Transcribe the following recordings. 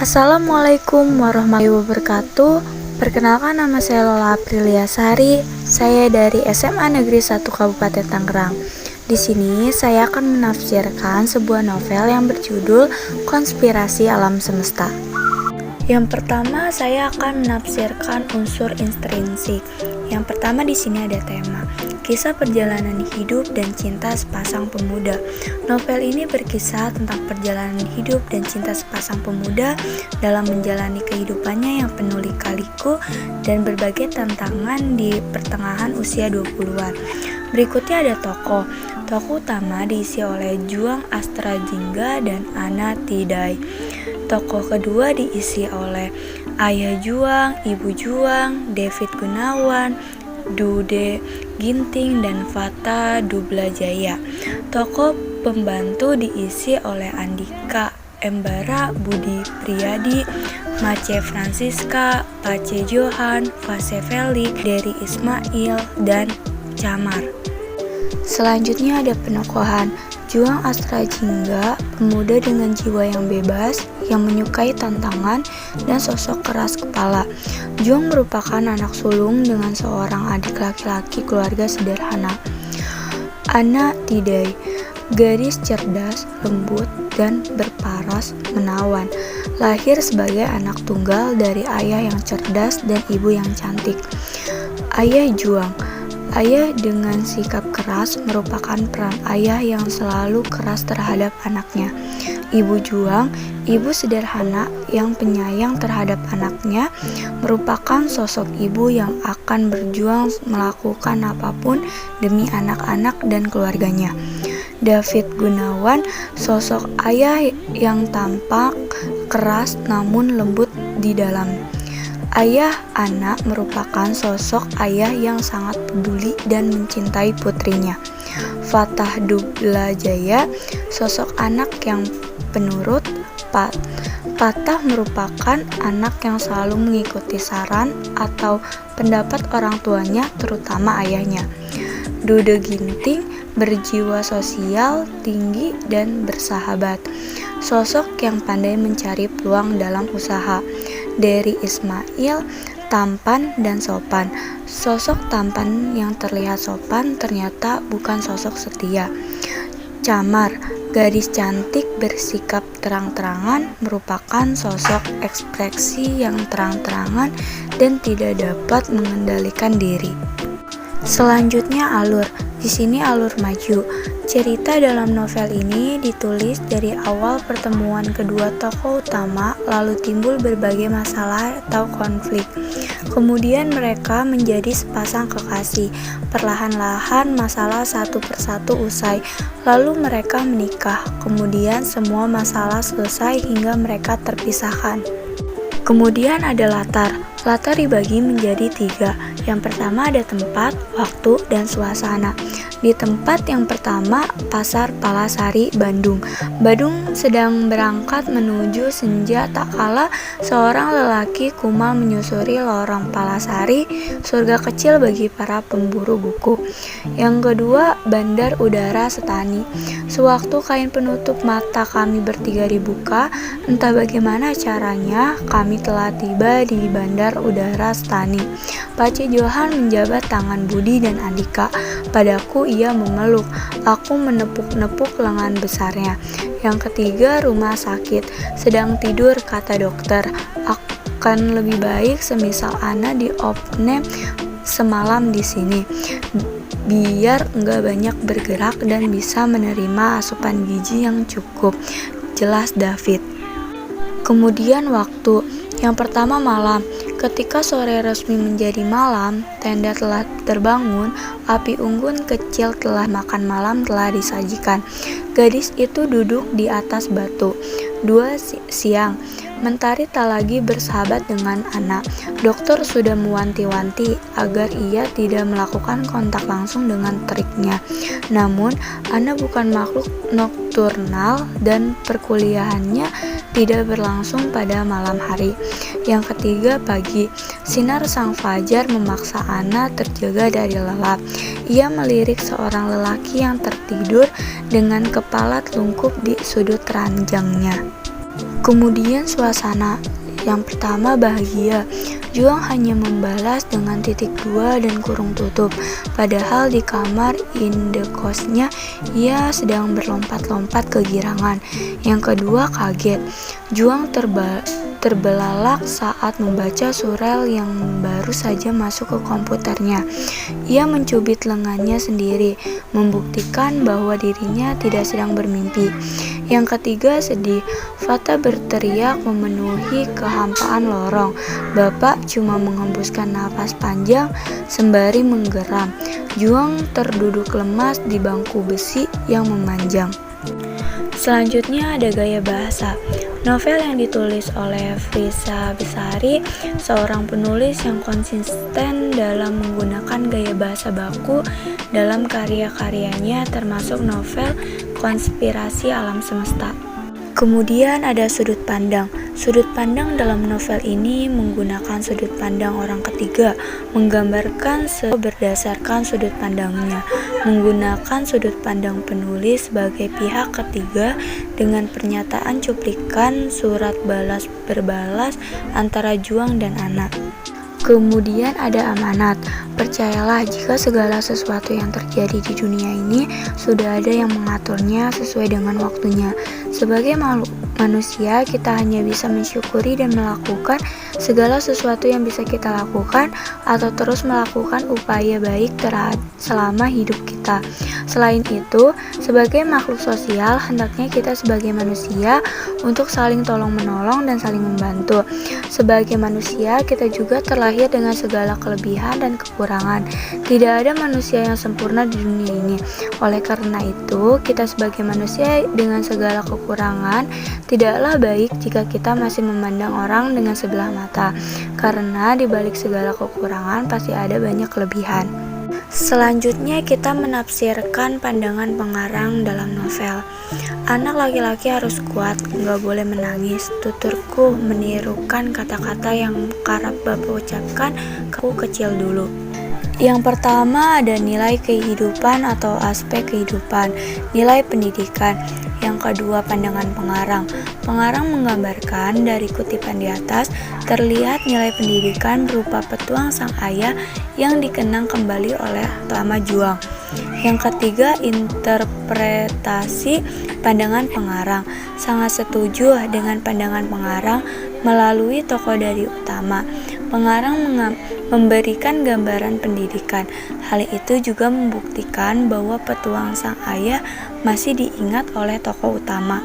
Assalamualaikum warahmatullahi wabarakatuh. Perkenalkan, nama saya Lola Aprilia Sari. Saya dari SMA Negeri 1 Kabupaten Tangerang. Di sini saya akan menafsirkan sebuah novel yang berjudul Konspirasi Alam Semesta. Yang pertama, saya akan menafsirkan unsur intrinsik. Yang pertama di sini ada tema kisah perjalanan hidup dan cinta sepasang pemuda. Novel ini berkisah tentang perjalanan hidup dan cinta sepasang pemuda dalam menjalani kehidupannya yang penuh lika-liku dan berbagai tantangan di pertengahan usia 20-an. Berikutnya ada tokoh. Tokoh utama diisi oleh Juang Astrajingga dan Anna Tidai. Tokoh kedua diisi oleh Ayah Juang, Ibu Juang, David Gunawan, Dude Ginting, dan Fata Dublajaya. Tokoh pembantu diisi oleh Andika Embara, Budi Priyadi, Mace Francisca, Pace Johan, Fase Felix, Dery Ismail, dan Camar. Selanjutnya ada penokohan. Juang Astrajingga, pemuda dengan jiwa yang bebas, yang menyukai tantangan dan sosok keras kepala. Juang merupakan anak sulung dengan seorang adik laki-laki keluarga sederhana. Anna Tidai, gadis cerdas, lembut, dan berparas menawan. Lahir sebagai anak tunggal dari ayah yang cerdas dan ibu yang cantik. Ayah Juang, ayah dengan sikap keras, merupakan peran ayah yang selalu keras terhadap anaknya. Ibu Juang, ibu sederhana yang penyayang terhadap anaknya, merupakan sosok ibu yang akan berjuang melakukan apapun demi anak-anak dan keluarganya. David Gunawan, sosok ayah yang tampak keras namun lembut di dalam. Ayah Anna merupakan sosok ayah yang sangat peduli dan mencintai putrinya. Fatah Dublajaya, sosok anak yang penurut. Fatah merupakan anak yang selalu mengikuti saran atau pendapat orang tuanya, terutama ayahnya. Dude Ginting berjiwa sosial tinggi dan bersahabat. Sosok yang pandai mencari peluang dalam usaha. Dery Ismail, tampan dan sopan. Sosok tampan yang terlihat sopan ternyata bukan sosok setia. Camar, gadis cantik bersikap terang-terangan, merupakan sosok ekspresi yang terang-terangan dan tidak dapat mengendalikan diri. Selanjutnya alur. Di sini alur maju. Cerita dalam novel ini ditulis dari awal pertemuan kedua tokoh utama, lalu timbul berbagai masalah atau konflik. Kemudian mereka menjadi sepasang kekasih. Perlahan-lahan masalah satu persatu usai, lalu mereka menikah. Kemudian semua masalah selesai hingga mereka terpisahkan. Kemudian ada latar. Latar dibagi menjadi 3. Yang pertama ada tempat, waktu, dan suasana. Di tempat yang pertama, Pasar Palasari, Bandung. Badung sedang berangkat menuju senja tak kala seorang lelaki kumal menyusuri lorong Palasari, surga kecil bagi para pemburu buku. Yang kedua, Bandar Udara Setani. Sewaktu kain penutup mata kami bertiga dibuka, entah bagaimana caranya, kami telah tiba di Bandar Udara Setani. Pace Johan menjabat tangan Budi dan Andika. Padaku ia memeluk. Aku menepuk-nepuk lengan besarnya. Yang ketiga, rumah sakit. Sedang tidur, kata dokter. Akan lebih baik semisal Ana diopname semalam di sini, biar enggak banyak bergerak dan bisa menerima asupan gizi yang cukup. Jelas David. Kemudian waktu. Yang pertama malam. Ketika sore resmi menjadi malam, tenda telah terbangun, api unggun kecil telah makan malam telah disajikan. Gadis itu duduk di atas batu. 2 siang. Mentari tak lagi bersahabat dengan anak. Dokter sudah mewanti-wanti agar ia tidak melakukan kontak langsung dengan teriknya. Namun, Ana bukan makhluk nokturnal dan perkuliahannya tidak berlangsung pada malam hari. Yang ketiga, pagi. Sinar sang fajar memaksa Ana terjaga dari lelap. Ia melirik seorang lelaki yang tertidur dengan kepala telungkup di sudut ranjangnya. Kemudian suasana. Yang pertama bahagia. Juang hanya membalas dengan titik dua dan kurung tutup. Padahal di kamar indekosnya ia sedang berlompat-lompat kegirangan. Yang kedua kaget. Juang terbelalak saat membaca surel yang baru saja masuk ke komputernya. Ia mencubit lengannya sendiri, membuktikan bahwa dirinya tidak sedang bermimpi. Yang ketiga sedih. Fata berteriak memenuhi kehampaan lorong. Bapak cuma menghembuskan napas panjang sembari menggeram. Juang terduduk lemas di bangku besi yang memanjang. Selanjutnya ada gaya bahasa. Novel yang ditulis oleh Frisa Besari, seorang penulis yang konsisten dalam menggunakan gaya bahasa baku dalam karya-karyanya, termasuk novel Konspirasi Alam Semesta. Kemudian ada sudut pandang. Sudut pandang dalam novel ini menggunakan sudut pandang orang ketiga, menggambarkan berdasarkan sudut pandangnya, menggunakan sudut pandang penulis sebagai pihak ketiga dengan pernyataan cuplikan surat balas berbalas antara Juang dan anak. Kemudian ada amanat. Percayalah jika segala sesuatu yang terjadi di dunia ini sudah ada yang mengaturnya sesuai dengan waktunya. Sebagai makhluk manusia, kita hanya bisa mensyukuri dan melakukan segala sesuatu yang bisa kita lakukan atau terus melakukan upaya baik selama hidup kita. Selain itu, sebagai makhluk sosial, hendaknya kita sebagai manusia untuk saling tolong-menolong dan saling membantu. Sebagai manusia, kita juga terlahir dengan segala kelebihan dan kekurangan. Tidak ada manusia yang sempurna di dunia ini. Oleh karena itu, kita sebagai manusia dengan segala kekurangan, tidaklah baik jika kita masih memandang orang dengan sebelah mata, karena di balik segala kekurangan pasti ada banyak kelebihan. Selanjutnya kita menafsirkan pandangan pengarang dalam novel. Anak laki-laki harus kuat, gak boleh menangis. Tuturku menirukan kata-kata yang kerap Bapak ucapkan aku kecil dulu. Yang pertama ada nilai kehidupan atau aspek kehidupan, nilai pendidikan. Yang kedua pandangan pengarang. Pengarang menggambarkan dari kutipan di atas terlihat nilai pendidikan berupa petuang sang ayah yang dikenang kembali oleh utama Juang. Yang ketiga interpretasi pandangan pengarang. Sangat setuju dengan pandangan pengarang melalui tokoh dari utama. Pengarang memberikan gambaran pendidikan. Hal itu juga membuktikan bahwa petuang sang ayah masih diingat oleh tokoh utama.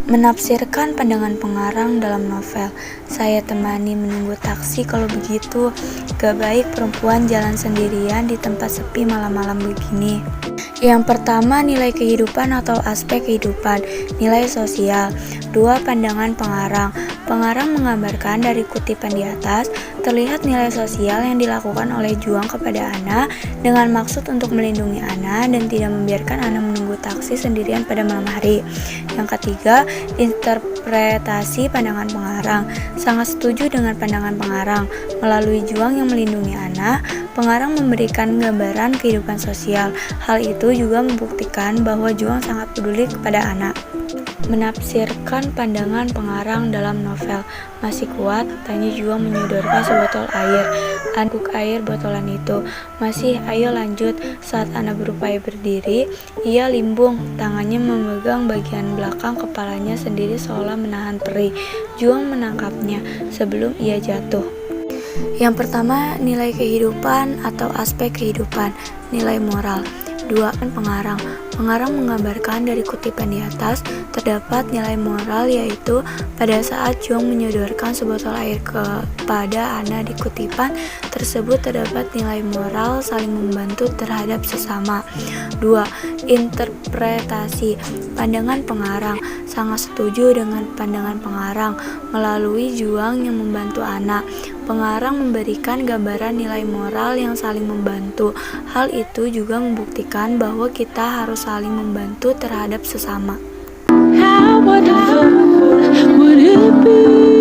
Menafsirkan pandangan pengarang dalam novel. Saya temani menunggu taksi, kalau begitu gak baik perempuan jalan sendirian di tempat sepi malam-malam begini. Yang pertama nilai kehidupan atau aspek kehidupan, nilai sosial. Dua pandangan pengarang. Pengarang menggambarkan dari kutipan di atas terlihat nilai sosial yang dilakukan oleh Juang kepada Ana dengan maksud untuk melindungi Ana dan tidak membiarkan Ana menunggu taksi sendirian pada malam hari. Yang ketiga, interpretasi pandangan pengarang. Sangat setuju dengan pandangan pengarang. Melalui Juang yang melindungi Ana, pengarang memberikan gambaran kehidupan sosial. Hal itu juga membuktikan bahwa Juang sangat peduli kepada Ana. Menafsirkan pandangan pengarang dalam novel. Masih kuat? Tanya Juang menyodorkan sebotol air. Aduk air botolan itu. Masih, ayo lanjut. Saat Ana berupaya berdiri, ia limbung. Tangannya memegang bagian belakang kepalanya sendiri seolah menahan perih. Juang menangkapnya sebelum ia jatuh. Yang pertama, nilai kehidupan atau aspek kehidupan, nilai moral. Dua, pengarang. Pengarang menggambarkan dari kutipan di atas terdapat nilai moral, yaitu pada saat Juang menyodorkan sebotol air kepada Ana di kutipan tersebut terdapat nilai moral saling membantu terhadap sesama. 2. Interpretasi pandangan pengarang. Sangat setuju dengan pandangan pengarang. Melalui Juang yang membantu Ana, pengarang memberikan gambaran nilai moral yang saling membantu. Hal itu juga membuktikan bahwa kita harus saling membantu terhadap sesama. How wonderful would it be?